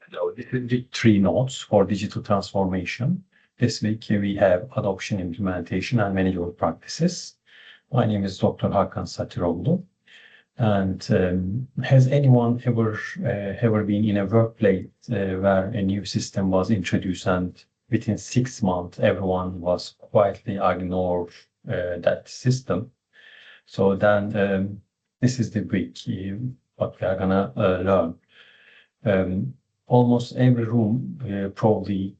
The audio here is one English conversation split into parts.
Hello, this is week 3 notes for digital transformation. This week we have adoption, implementation, and management practices. My name is Dr. Hakan Satiroğlu. And has anyone ever been in a workplace where a new system was introduced and within 6 months everyone was quietly ignored that system? So then this is the week what we are gonna learn. Almost every room probably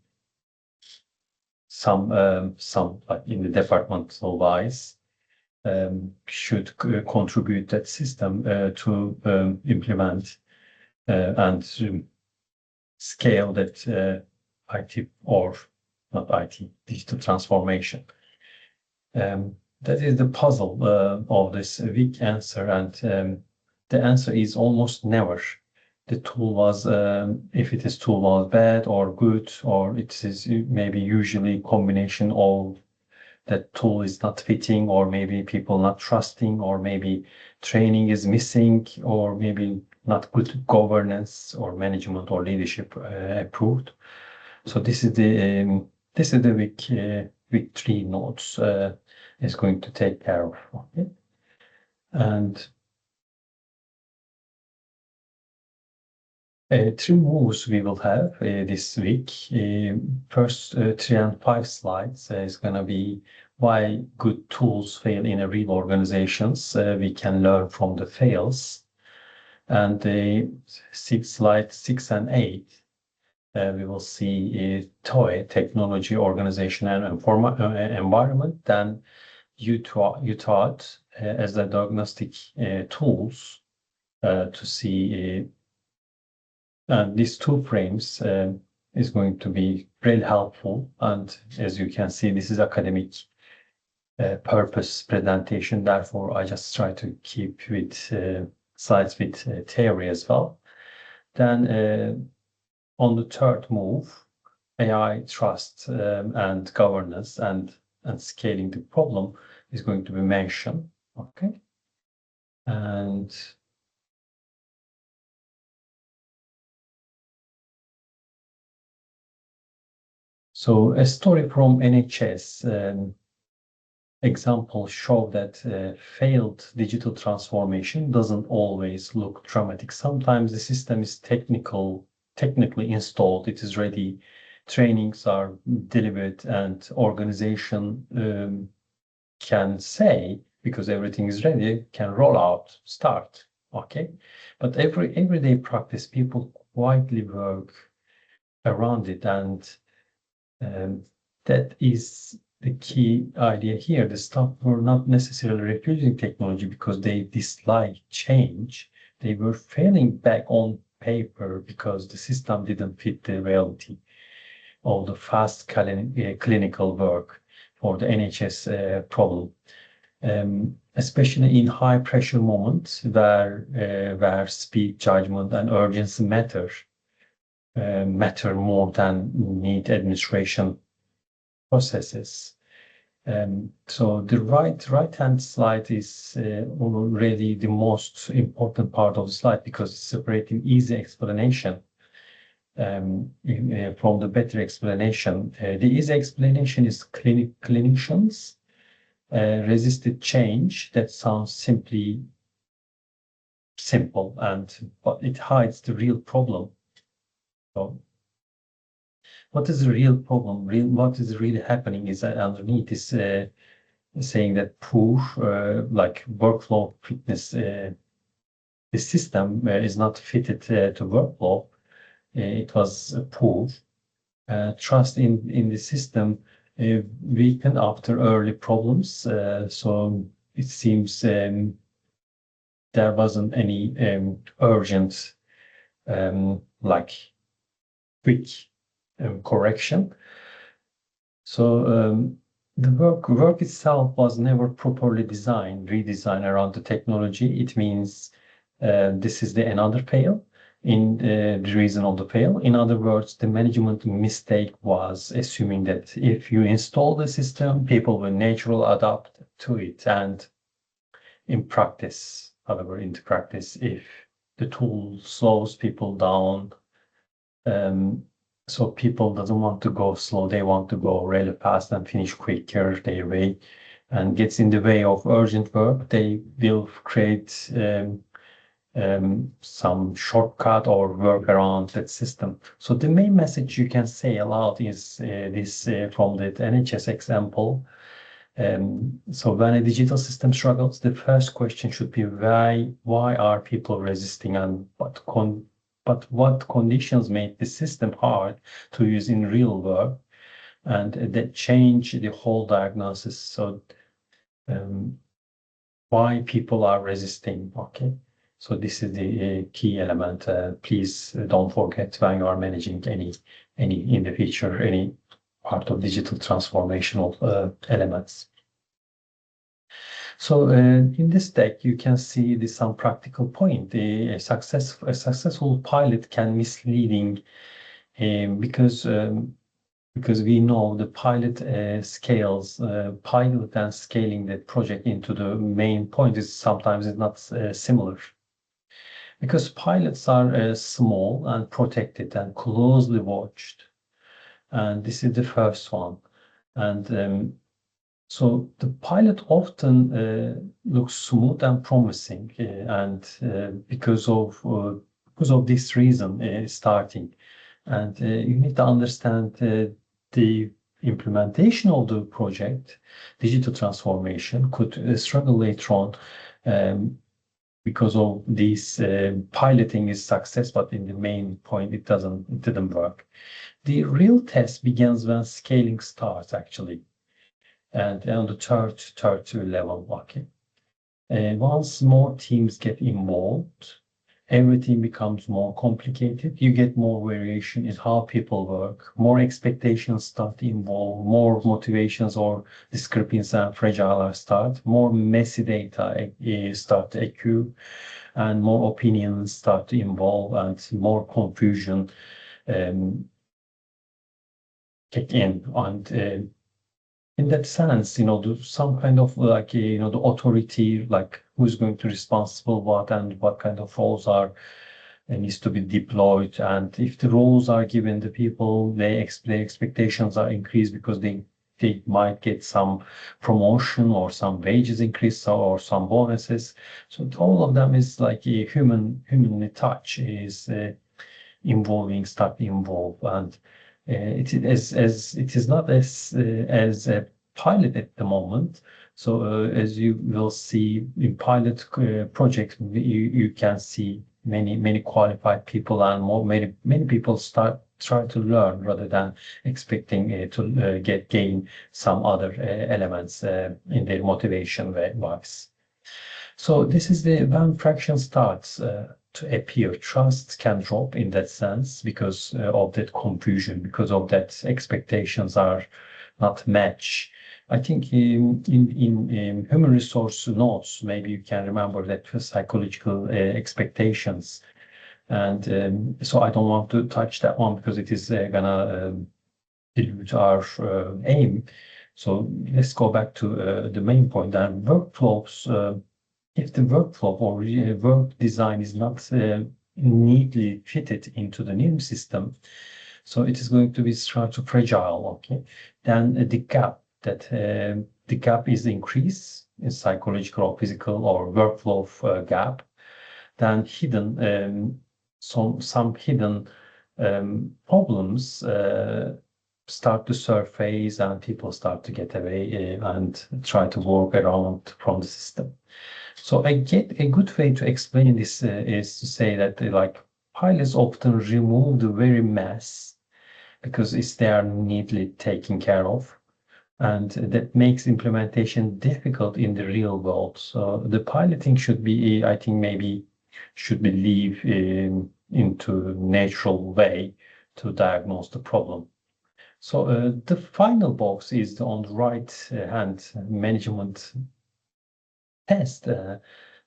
some like in the departmental wise should contribute that system to implement and scale that IT or not IT, digital transformation. That is the puzzle of this weak answer, and the answer is almost never. The tool was, if it is tool was bad or good, or it is maybe usually combination of that tool is not fitting, or maybe people not trusting, or maybe training is missing, or maybe not good governance or management or leadership approved. So this is the week 3 notes is going to take care of. Okay, and 3 moves we will have this week. First 3 and 5 slides is going to be why good tools fail in a real organizations. We can learn from the fails. And slides 6 and 8, we will see TOE, technology, organization, and environment. Then UTAUT as the diagnostic tools to see. And these 2 frames is going to be really helpful. And as you can see, this is academic purpose presentation. Therefore, I just try to keep with slides with theory as well. Then on the 3rd move, AI trust and governance and scaling the problem is going to be mentioned. Okay, and so a story from NHS example show that failed digital transformation doesn't always look dramatic. Sometimes the system is technically installed, it is ready, trainings are delivered, and organization can say, because everything is ready, can roll out, start. Okay, but everyday practice, people quietly work around it, and that is the key idea here. The staff were not necessarily refusing technology because they dislike change. They were failing back on paper because the system didn't fit the reality of the fast clinical work for the NHS problem. Especially in high pressure moments where speed, judgment, and urgency matter more than neat administration processes. So the right-hand slide is really the most important part of the slide, because it's separating easy explanation from the better explanation. The easy explanation is clinicians resisted change that sounds simple, but it hides the real problem. So what is the real problem? What is really happening is that underneath is saying that poor like workflow fitness, the system is not fitted to workflow. It was poor. Trust in the system weakened after early problems. So it seems there wasn't any urgent like quick correction. So the work itself was never properly redesigned around the technology. It means this is another fail in the reason of the fail. In other words, the management mistake was assuming that if you install the system, people will naturally adapt to it. And in practice, however, if the tool slows people down, So people doesn't want to go slow, they want to go really fast and finish quicker their way, and gets in the way of urgent work. They will create some shortcut or work around that system. So the main message you can say aloud is this from the NHS example. So when a digital system struggles, the first question should be why are people resisting, and what conditions make the system hard to use in real work, and that change the whole diagnosis. So why people are resisting, okay? So this is the key element. Please don't forget when you are managing any in the future, any part of digital transformational elements. So in this deck, you can see some practical point. A successful pilot can misleading because we know the pilot pilot and scaling the project into the main point is sometimes not similar. Because pilots are small and protected and closely watched. And this is the first one. And so the pilot often looks smooth and promising, because of this reason, starting. And you need to understand the implementation of the project, digital transformation, could struggle later on. Because of this piloting is success, but in the main point it didn't work. The real test begins when scaling starts actually, and on the third level. Okay, once more teams get involved, everything becomes more complicated. You get more variation in how people work, more expectations start to involve, more motivations or discrepancies and fragile start, more messy data start to accrue, and more opinions start to involve, and more confusion kick in. And in that sense, some kind of like, the authority, like who's going to responsible what and what kind of roles are needs to be deployed. And if the roles are given to people, their expectations are increased because they might get some promotion or some wages increase or some bonuses. So all of them is like a humanly touch is start to involve. And it is not as a pilot at the moment. So as you will see in pilot projects, you can see many qualified people, and many people try to learn rather than expecting to gain some other elements in their motivation wise. So this is when fraction starts to appear. Trust can drop in that sense because of that confusion, because of that expectations are not match. I think in human resource notes, maybe you can remember that psychological expectations. And so I don't want to touch that one because it is gonna dilute our aim. So let's go back to the main point, and workflows. If the workflow or work design is not neatly fitted into the new system, so it is going to be start to fragile. Okay, then the gap is increased in psychological or physical or workflow gap. Then some hidden problems start to surface, and people start to get away and try to work around from the system. So a good way to explain this is to say that like pilots often remove the very mess because they are neatly taken care of, and that makes implementation difficult in the real world. So the piloting should be, I think, maybe should be leave into natural way to diagnose the problem. So the final box is on the right hand management test.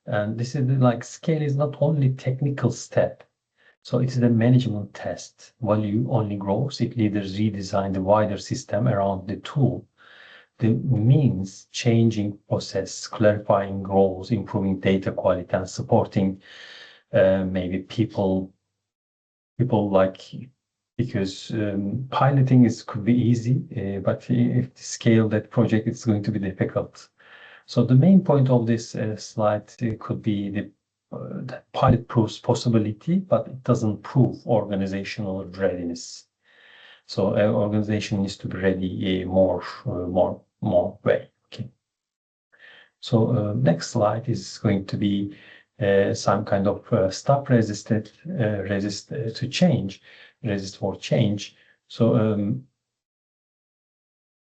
And this is like scale is not only technical step. So it is the management test. Value only grows if leaders redesign the wider system around the tool. The means changing process, clarifying roles, improving data quality, and supporting maybe people like because piloting could be easy, but if to scale that project, it's going to be difficult. So the main point of this slide could be that pilot proves possibility, but it doesn't prove organizational readiness. So an organization needs to be ready more way. Okay. So next slide is going to be some kind of stop resisted resist to change, resist for change. So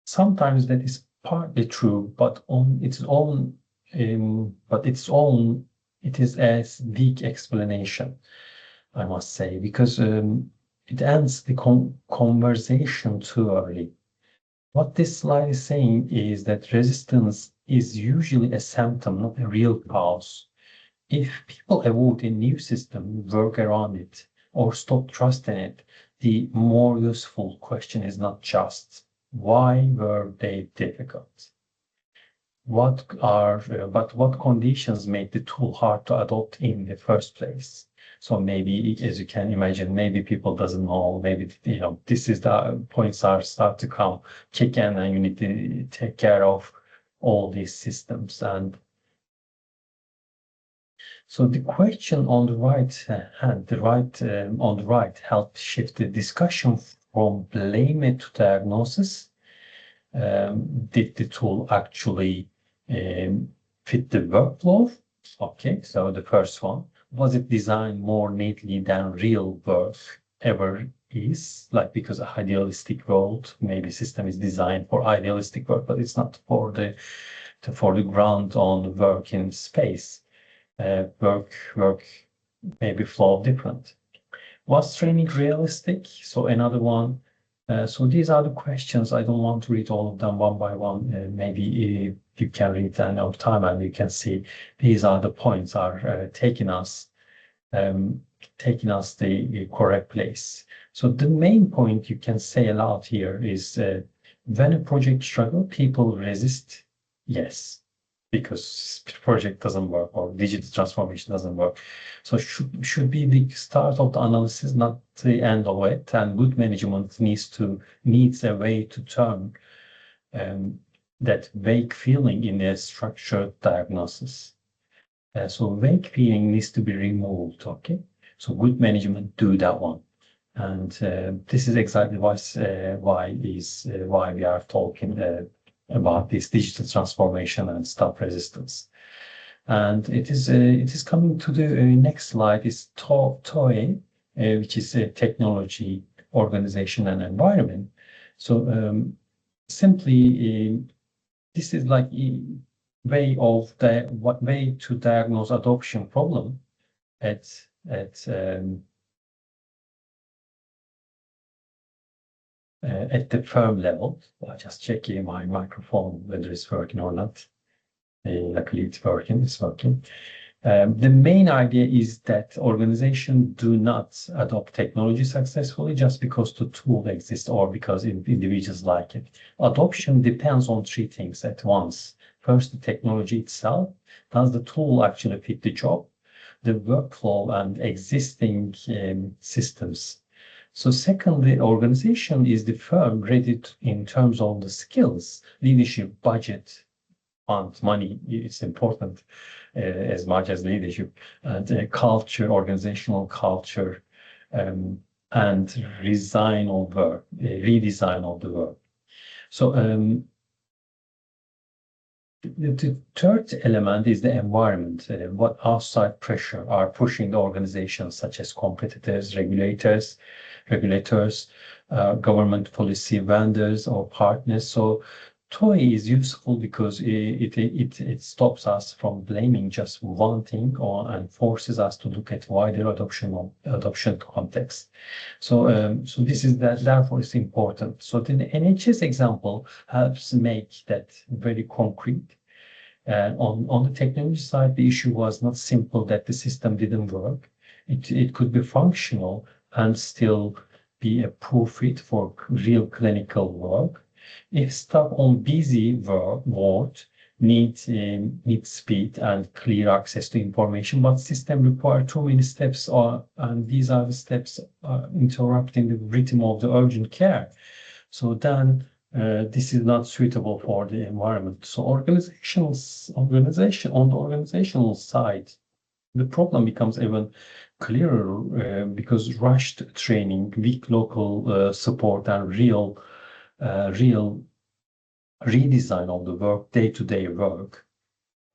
sometimes that is partly true, but on its own, it is a weak explanation, I must say, because it ends the conversation too early. What this slide is saying is that resistance is usually a symptom, not a real cause. If people avoid a new system, work around it, or stop trusting it, the more useful question is not just why were they difficult? But what conditions made the tool hard to adopt in the first place? So maybe, as you can imagine, maybe people doesn't know, maybe, this is the points start to come, kick in, and you need to take care of all these systems. And so the question on the right hand, on the right, helped shift the discussion from blame it to diagnosis. Did the tool actually fit the workflow? Okay, so the first one, was it designed more neatly than real work ever is? Like, because a idealistic world, maybe system is designed for idealistic work, but it's not for the ground on work in space. Work maybe flow different. Was training realistic? So another one. So these are the questions. I don't want to read all of them one by one. Maybe you can read them over time, and you can see these are the points are taking us the correct place. So the main point you can say aloud here is when a project struggles, people resist. Yes, because project doesn't work or digital transformation doesn't work. So should be the start of the analysis, not the end of it. And good management needs a way to turn that vague feeling in a structured diagnosis. So vague feeling needs to be removed. Okay, so good management do that one. And this is exactly why we are talking about this digital transformation and stop resistance. And it is coming to the next slide is TOE, which is a technology, organization, and environment. So simply, this is like a way to diagnose adoption problem at the firm level. I'm just checking my microphone whether it's working or not. Luckily, it's working. The main idea is that organizations do not adopt technology successfully just because the tool exists or because individuals like it. Adoption depends on three things at once. First, the technology itself. Does the tool actually fit the job? The workflow and existing systems. So secondly, organization is the firm ready in terms of the skills, leadership, budget, funds, money. It's important as much as leadership, and culture, organizational culture, and redesign of the work. So the third element is the environment. What outside pressure are pushing the organizations, such as competitors, regulators, government policy, vendors, or partners. So TOE is useful because it stops us from blaming just one thing and forces us to look at wider adoption context. So this is therefore it's important. So the NHS example helps make that very concrete. And on the technology side, the issue was not simple that the system didn't work. It could be functional and still be a proof fit for real clinical work. If stuck on busy ward, need speed and clear access to information, but system require too many steps, and these are the steps interrupting the rhythm of the urgent care. So then this is not suitable for the environment. So organization on the organizational side, the problem becomes even clearer because rushed training, weak local support, and real redesign of the work, day-to-day work.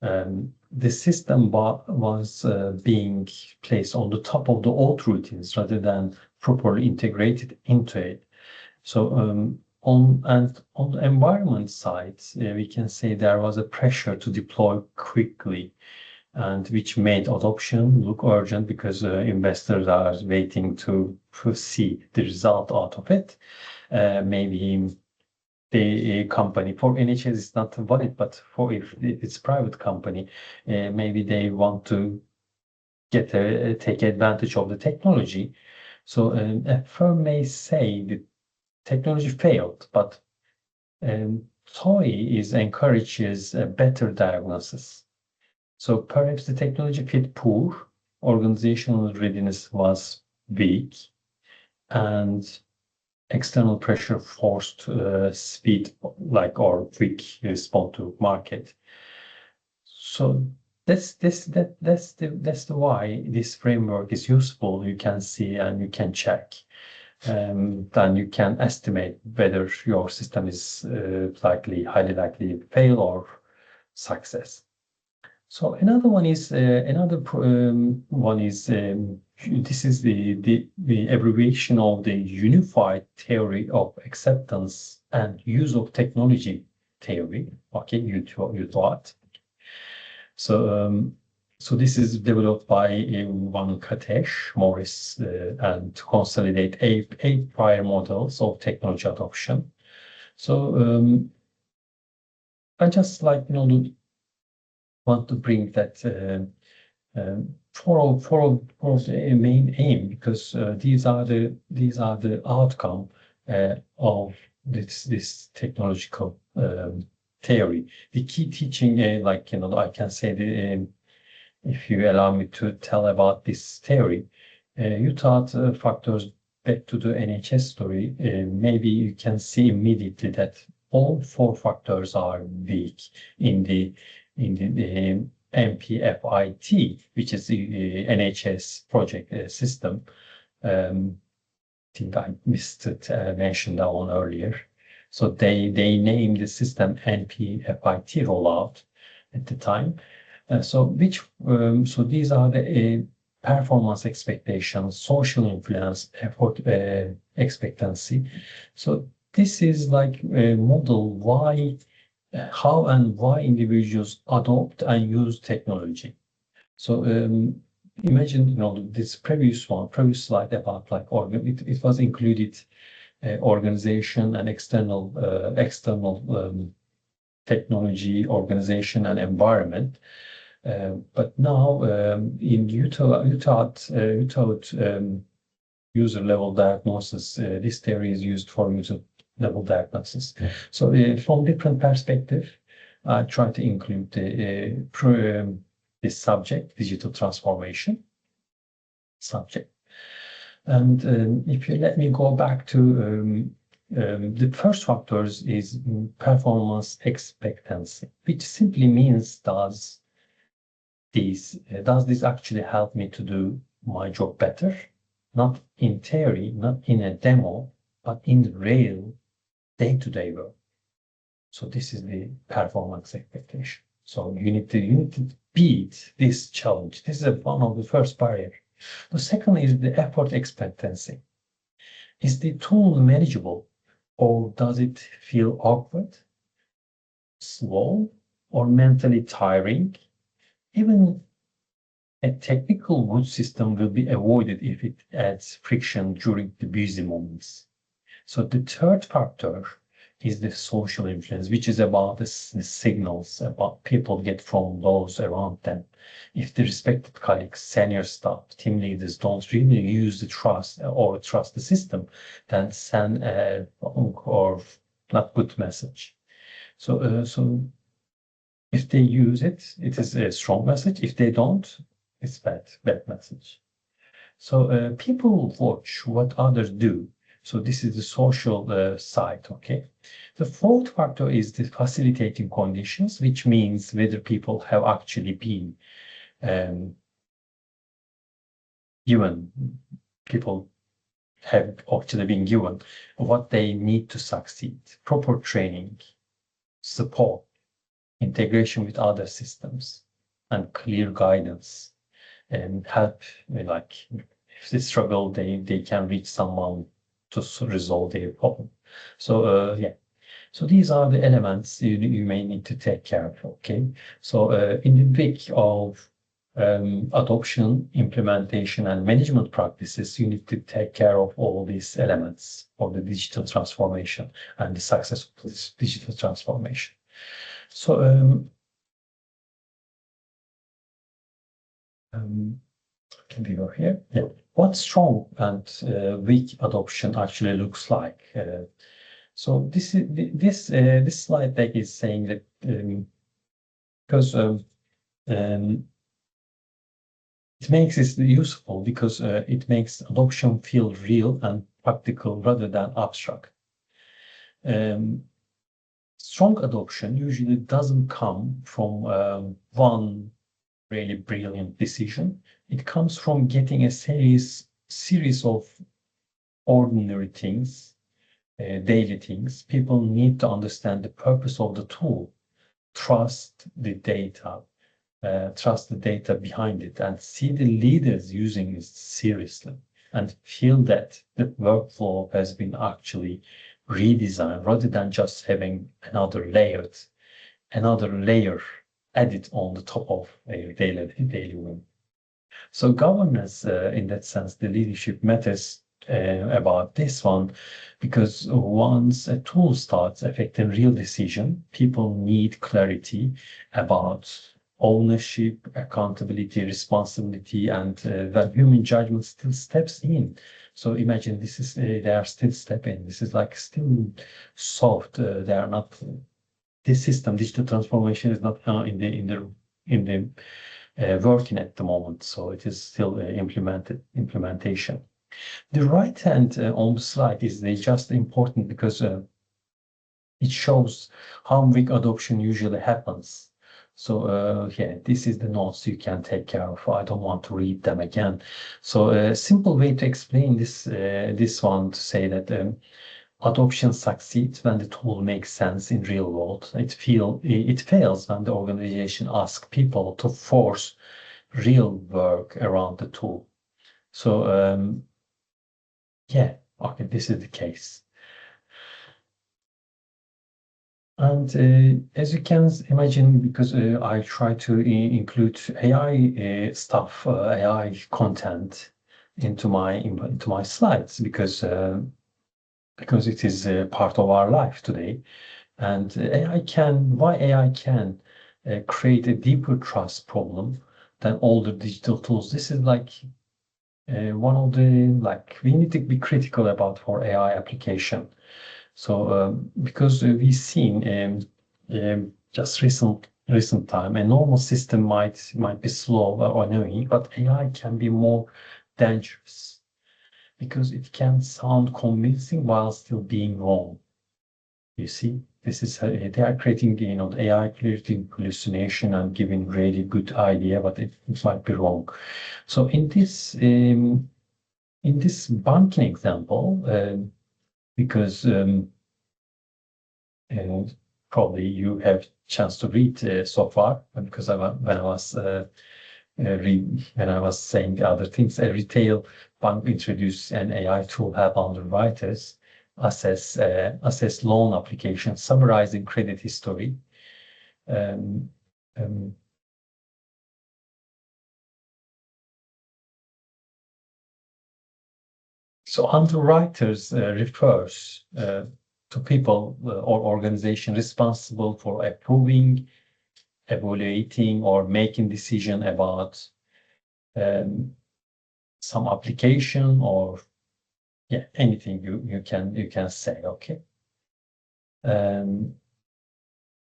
The system was being placed on the top of the old routines rather than properly integrated into it. So on the environment side, we can say there was a pressure to deploy quickly, and which made adoption look urgent because investors are waiting to see the result out of it. Maybe the company for NHS is not valid, but for if it's private company, maybe they want to take advantage of the technology. So a firm may say the technology failed, but TOI encourages a better diagnosis. So perhaps the technology fit poor, organizational readiness was weak, and external pressure forced speed or quick response to market. So that's the why this framework is useful. You can see and you can check. Then you can estimate whether your system is highly likely to fail or success. So another one is this is the abbreviation of the Unified Theory of Acceptance and Use of Technology theory. Okay, UTAT. So this is developed by Venkatesh, Morris, and to consolidate eight prior models of technology adoption. So I just want to bring that for the main aim, because these are the outcome of this technological theory. The key teaching, I can say if you allow me to tell about this theory, you taught factors back to the NHS story. Maybe you can see immediately that all four factors are weak in the MPFIT, which is the NHS project system. I think I missed it, mentioned that one earlier. So they named the system NPFIT rollout at the time. So these are the performance expectations, social influence, effort expectancy. So this is like a model how and why individuals adopt and use technology. So imagine this previous slide about it was included organization and external technology, organization and environment. But now in UTAUT user level diagnosis, this theory is used for user level diagnosis. Yeah. So from different perspective, I try to include this subject, digital transformation subject. And if you let me go back to the first factors is performance expectancy, which simply means does this actually help me to do my job better? Not in theory, not in a demo, but in the real day-to-day work. So this is the performance expectation. So you need to beat this challenge. This is one of the first barriers. The second is the effort expectancy. Is the tool manageable, or does it feel awkward, slow, or mentally tiring? Even a technical good system will be avoided if it adds friction during the busy moments. So the third factor is the social influence, which is about the signals about people get from those around them. If the respected colleagues, senior staff, team leaders don't really use the trust the system, then send a wrong or not good message. So If they use it, it is a strong message. If they don't, it's bad message. So people watch what others do. So this is the social side, okay? The fourth factor is the facilitating conditions, which means whether people have actually been um, given, people have actually been given what they need to succeed, proper training, support, integration with other systems, and clear guidance, and help, like if they struggle, they can reach someone to resolve their problem. So yeah, so these are the elements you may need to take care of. Okay, so in the week of adoption, implementation, and management practices, you need to take care of all these elements of the digital transformation and the success of this digital transformation. So can we go here? Yeah. What strong and weak adoption actually looks like. So this slide deck is saying that because it makes it useful because it makes adoption feel real and practical rather than abstract. Strong adoption usually doesn't come from one really brilliant decision. It comes from getting a series of ordinary things, daily things. People need to understand the purpose of the tool, trust the data, trust the data behind it, and see the leaders using it seriously, and feel that the workflow has been actually redesigned rather than just having another layer added on the top of a daily win. So governance, in that sense, the leadership matters about this one, because once a tool starts affecting real decision, people need clarity about ownership, accountability, responsibility, and that human judgment still steps in. So imagine this is they are still stepping. This is like still soft. They are not. This system, digital transformation, is not in the working at the moment, so it is still implementation. The right hand on the slide is just important because it shows how weak adoption usually happens. So yeah, this is the notes you can take care of. I don't want to read them again. So a simple way to explain this one to say that adoption succeeds when the tool makes sense in real world. It fails when the organization asks people to force real work around the tool. So yeah, okay, this is the case. And as you can imagine, because I try to include AI stuff, AI content into my slides, because it is part of our life today. And why AI can create a deeper trust problem than all the digital tools. This is like one of the, like, we need to be critical about for AI application. So because we've seen just recent time, a normal system might be slow or annoying, but AI can be more dangerous because it can sound convincing while still being wrong. You see, this is they are creating, the AI creating hallucination and giving really good idea, but it might be wrong. So in this banking example, because probably you have chance to read so far, because when I was saying other things, a retail bank introduced an AI tool help underwriters assess loan applications, summarizing credit history. Um, um, so underwriters refers to people or organization responsible for approving, evaluating, or making decision about um, some application, or yeah, anything you can say. Okay. Um,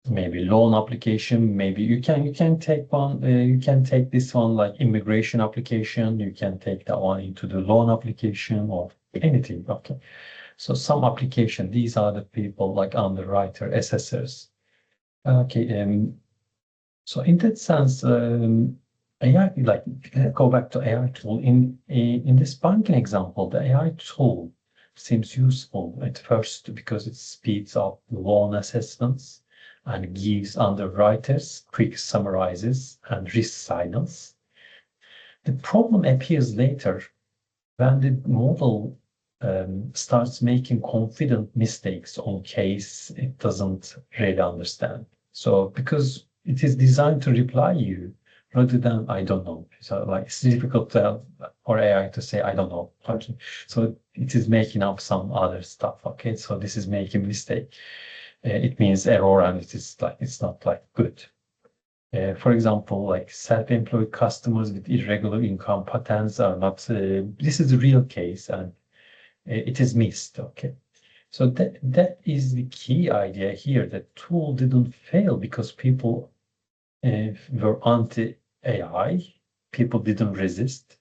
maybe loan application. Maybe you can take one. You can take this one like immigration application. You can take that one into the loan application or anything. Okay. So some application. These are the people like underwriter, assessors. Okay. So in that sense, AI, like go back to AI tool in this banking example, the AI tool seems useful at first because it speeds up loan assessments and gives underwriters quick summarizes and risk signals. The problem appears later when the model starts making confident mistakes on case it doesn't really understand. So because it is designed to reply you rather than I don't know. So like it's difficult for AI to say I don't know. Okay. So it is making up some other stuff. Okay. So this is making mistake. It means error and it is like it's not like good. For example, like self-employed customers with irregular income patterns are not, this is a real case and it is missed, okay? So that is the key idea here, that tool didn't fail because people were anti-AI, people didn't resist.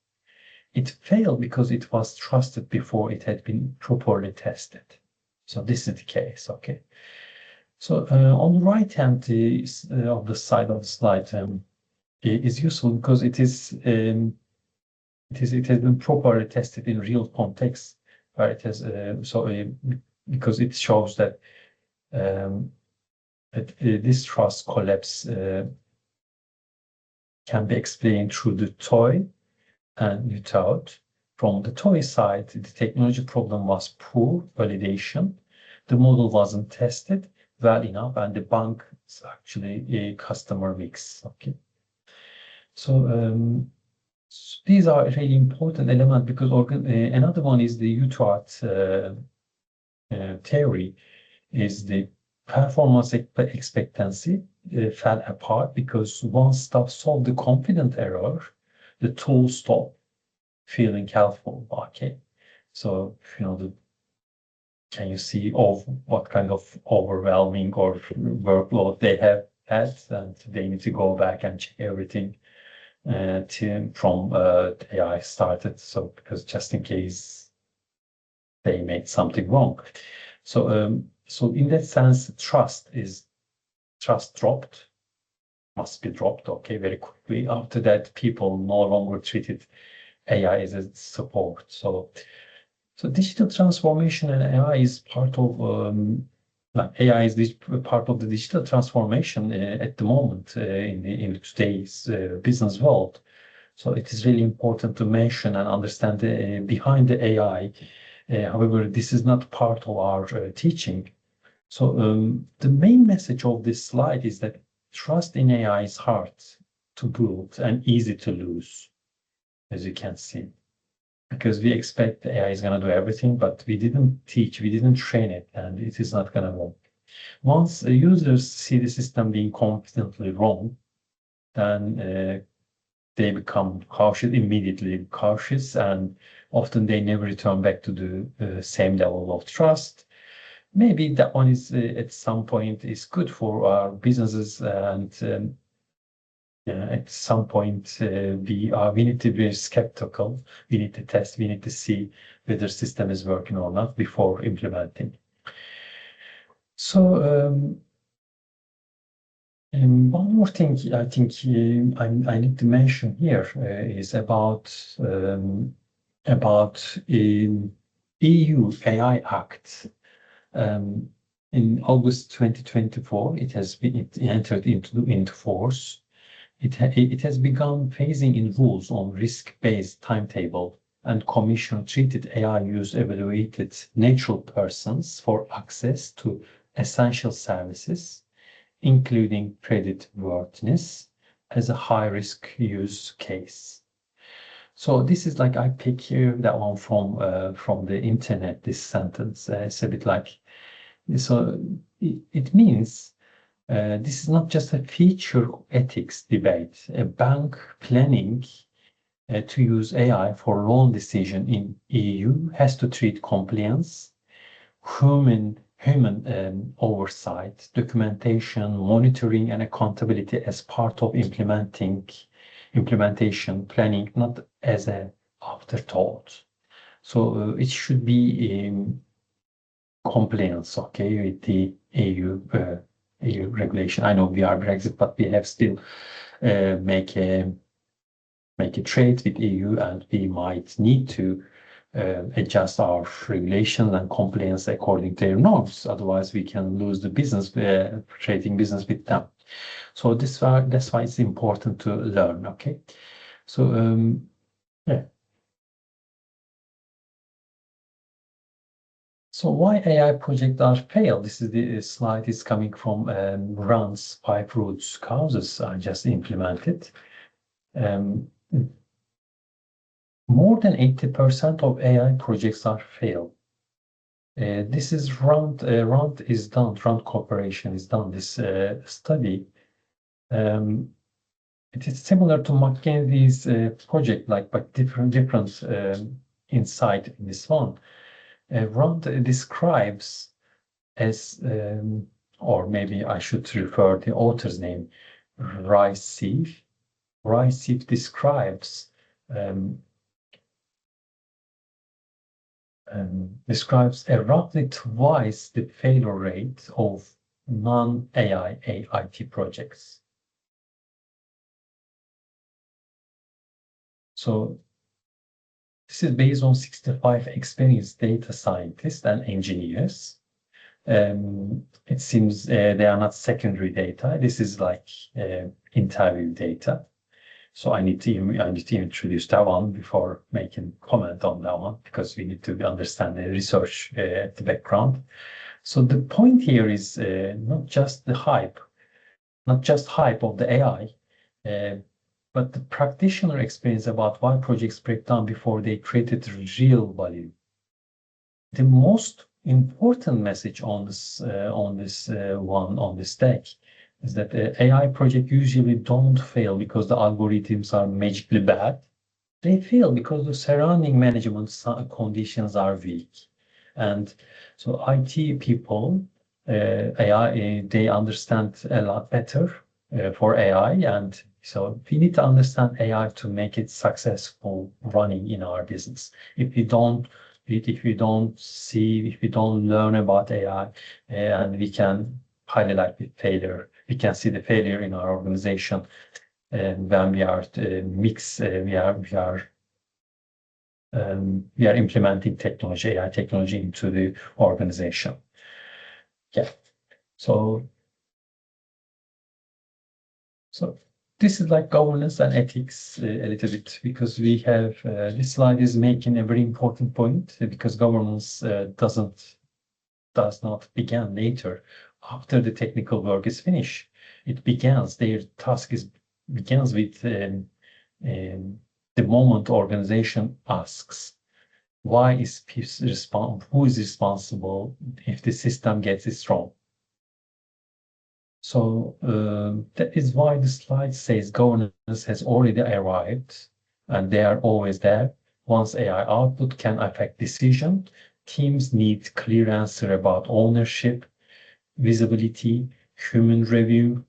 It failed because it was trusted before it had been properly tested. So this is the case, okay? So on the right hand of the side of the slide, is useful because it has been properly tested in real context where it has because it shows that this trust collapse can be explained through the toy and without. From the toy side, the technology problem was poor validation. The model wasn't tested well enough, and the bank is actually a customer mix. Okay. So these are really important elements because another one is the UTART theory, is the performance expectancy fell apart because once stuff solved the confident error, the tool stopped feeling helpful. Okay, so can you see of what kind of overwhelming or workload they have had, and they need to go back and check everything from AI started. So because just in case they made something wrong. So in that sense, trust dropped, must be dropped, okay, very quickly. After that, people no longer treated AI as a support. So digital transformation and AI is part of AI is part of the digital transformation at the moment in today's business world. So it is really important to mention and understand behind the AI. However, this is not part of our teaching. So the main message of this slide is that trust in AI is hard to build and easy to lose, as you can see, because we expect the AI is going to do everything, but we didn't teach, we didn't train it, and it is not going to work. Once users see the system being confidently wrong, then they become immediately cautious, and often they never return back to the same level of trust. Maybe that one is at some point is good for our businesses, and at some point we need to be skeptical. We need to test. We need to see whether system is working or not before implementing. So one more thing I think I need to mention here is about EU AI Act. In August 2024, it entered into force. It has begun phasing in rules on risk-based timetable, and Commission treated AI use evaluated natural persons for access to essential services, including creditworthiness, as a high-risk use case. So this is like I pick here that one from the internet. This sentence it's a bit like so. It means this is not just a feature ethics debate. A bank planning to use AI for loan decision in EU has to treat compliance, human human oversight, documentation, monitoring, and accountability as part of implementation planning, not as an afterthought. So it should be compliance, okay, with the EU regulation. I know we are Brexit, but we have still make a trade with EU, and we might need to adjust our regulations and compliance according to their norms. Otherwise, we can lose the business, trading business with them. So that's why it's important to learn. Okay, so yeah. So why AI projects are failed? This is the slide is coming from Rand's 5 root causes I just implemented. More than 80% of AI projects are failed. This is Rand Corporation is done this study. It is similar to McKinsey's project, but different insight in this one. Rand describes as, or maybe I should refer the author's name, Rai Seif. Rai Seif describes a roughly twice the failure rate of non-AI IT projects. So this is based on 65 experienced data scientists and engineers. It seems they are not secondary data. This is like interview data. So I need to introduce that one before making comment on that one, because we need to understand the research at the background. So the point here is not just hype of the AI, but the practitioner experience about why projects break down before they created real value. The most important message on this deck is that AI projects usually don't fail because the algorithms are magically bad. They fail because the surrounding management conditions are weak. And so IT people, AI, they understand a lot better for AI. And so we need to understand AI to make it successful running in our business. If we don't learn about AI, and we can highlight the failure, we can see the failure in our organization, and when we are implementing AI technology into the organization. Yeah. So this is like governance and ethics a little bit, because we have this slide is making a very important point, because governance does not begin later after the technical work is finished. Their task begins with the moment organization asks, who is responsible if the system gets it wrong? So that is why the slide says governance has already arrived, and they are always there. Once AI output can affect decision, teams need clear answer about ownership, visibility, human review,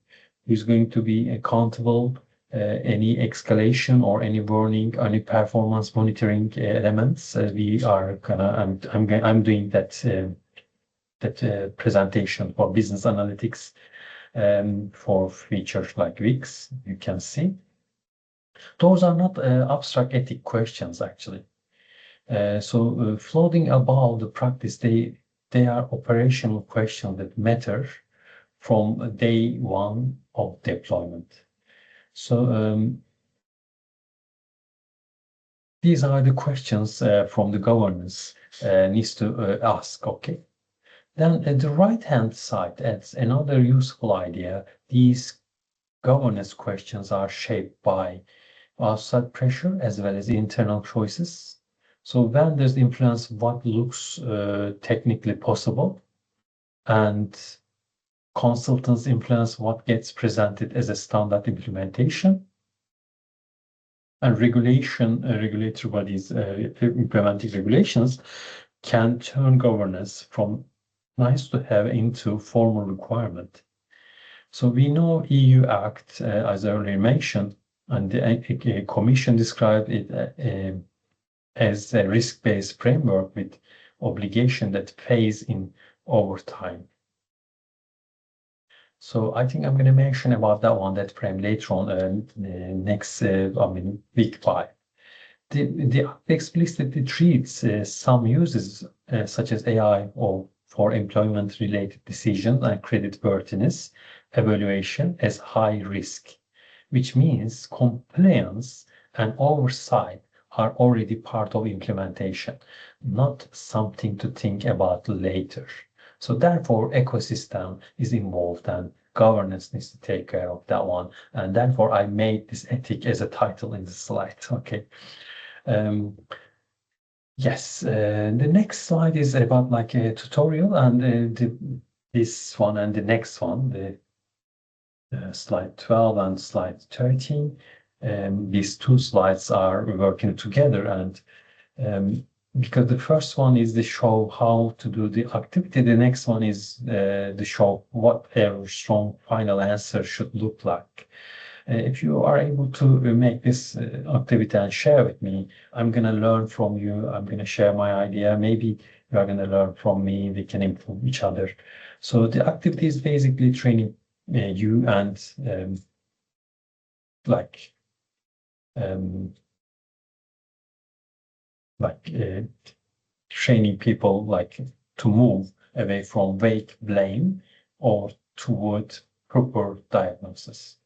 who's going to be accountable, any escalation or any warning, any performance monitoring elements. We are I'm doing that presentation for business analytics for features like Wix. You can see those are not abstract ethic questions actually. So floating above the practice, they are operational questions that matter from day one of deployment. So these are the questions from the governance needs to ask. Okay. Then at the right-hand side, adds another useful idea. These governance questions are shaped by outside pressure as well as internal choices. So vendors influence what looks technically possible, and consultants influence what gets presented as a standard implementation. And regulatory bodies implementing regulations can turn governance from nice to have into formal requirement. So we know EU Act, as earlier mentioned, and the Commission described it as a risk-based framework with obligation that pays in over time. So I think I'm going to mention about that one, that frame later on, next, week 5. The explicitly treats some uses such as AI or for employment-related decisions and creditworthiness evaluation as high risk, which means compliance and oversight are already part of implementation, not something to think about later. So therefore, ecosystem is involved and governance needs to take care of that one. And therefore, I made this ethic as a title in the slide. Okay. Yes, the next slide is about like a tutorial, and this one and the next one, the slide 12 and slide 13. These two slides are working together, and because the first one is to show how to do the activity, the next one is to show what a strong final answer should look like. If you are able to make this activity and share with me, I'm going to learn from you. I'm going to share my idea. Maybe you are going to learn from me. We can improve each other. So the activity is basically training you and like training people like to move away from vague blame or toward proper diagnosis.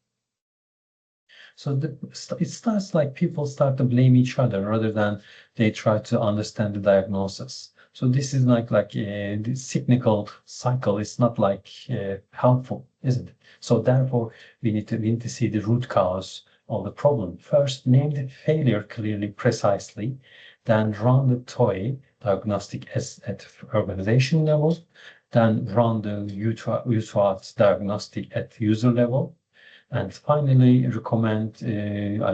So it starts like people start to blame each other rather than they try to understand the diagnosis. So this is like the cyclical cycle. It's not like helpful, isn't it? So therefore, we need to see the root cause of the problem. First, name the failure clearly, precisely, then run the TOE diagnostic at organization level, then run the UTOAT diagnostic at user level. And finally, I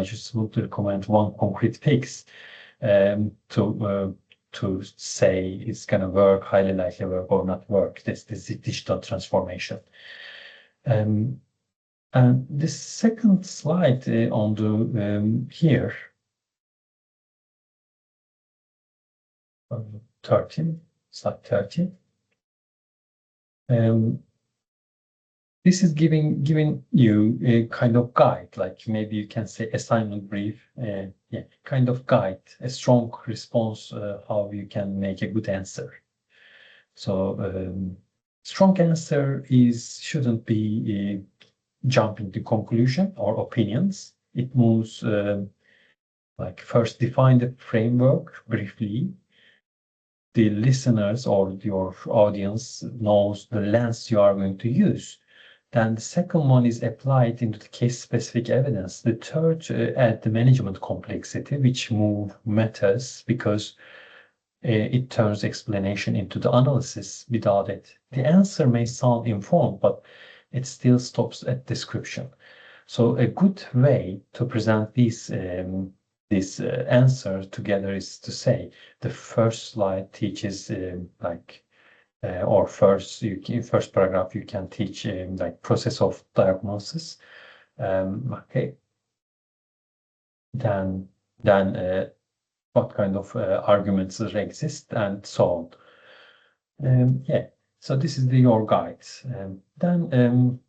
just want to recommend one concrete fix to say it's going to work, highly likely work or not work. This digital transformation. And the second slide on the here, 13, slide 13. This is giving you a kind of guide, like maybe you can say assignment brief, kind of guide, a strong response, how you can make a good answer. So strong answer shouldn't be jumping to conclusion or opinions. It moves like first define the framework briefly. The listeners or your audience knows the lens you are going to use. Then the second one is applied into the case-specific evidence. The third, add the management complexity, which matters because it turns explanation into the analysis. Without it, the answer may sound informed, but it still stops at description. So a good way to present this answer together is to say the first slide teaches or first paragraph you can teach like process of diagnosis. Okay. Then what kind of arguments exist and so on. So this is your guide. Then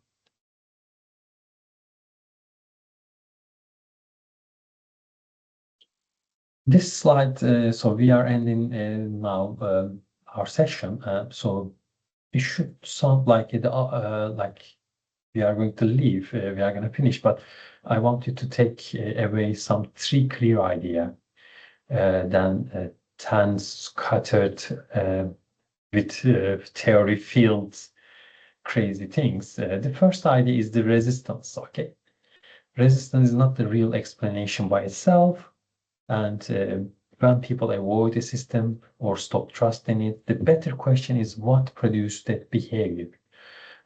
this slide. So we are ending now our session. So it should sound like we are going to leave, we are going to finish, but I want you to take away some 3 clear idea, then 10 scattered with theory fields, crazy things. The first idea is the resistance, okay? Resistance is not the real explanation by itself, and when people avoid a system or stop trusting it, the better question is what produced that behavior.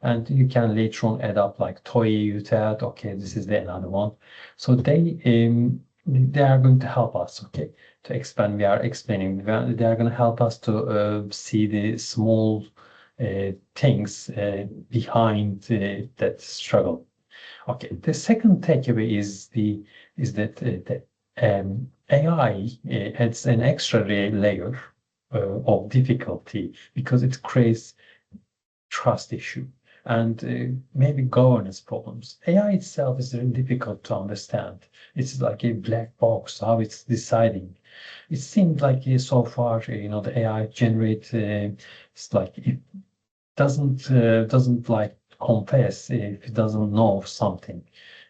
And you can later on add up like TOEI, UTAD, okay, this is another one. So they are going to help us, okay, to expand. We are explaining. They are going to help us to see the small things behind that struggle. Okay, the second takeaway is that the AI adds an extra layer of difficulty because it creates trust issue and maybe governance problems. AI itself is really difficult to understand. It's like a black box, how it's deciding. It seems like so far, the AI generate, it's like it doesn't like confess if it doesn't know something,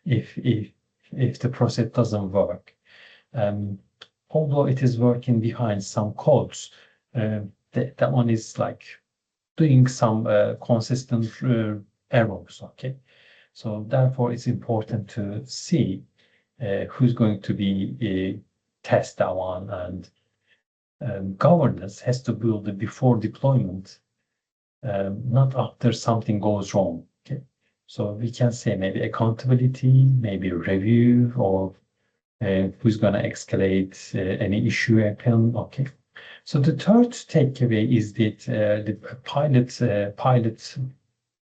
if the process doesn't work. Um, Although it is working behind some codes, that one is like doing some consistent errors. Okay, so therefore it's important to see who's going to be test that one, and governance has to build it before deployment, not after something goes wrong. Okay, so we can say maybe accountability, maybe review, or who's going to escalate any issue happen. Okay, so the third takeaway is that the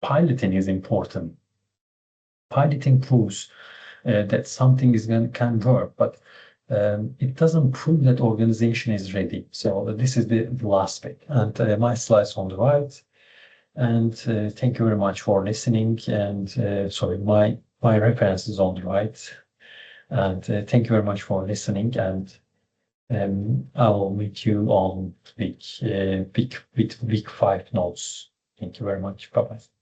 piloting is important. Piloting proves that something can work, but it doesn't prove that organization is ready. So this is the last bit, and my slides on the right. And thank you very much for listening. And sorry, my reference is on the right. And thank you very much for listening. And I will meet you on week 5 notes. Thank you very much. Bye bye.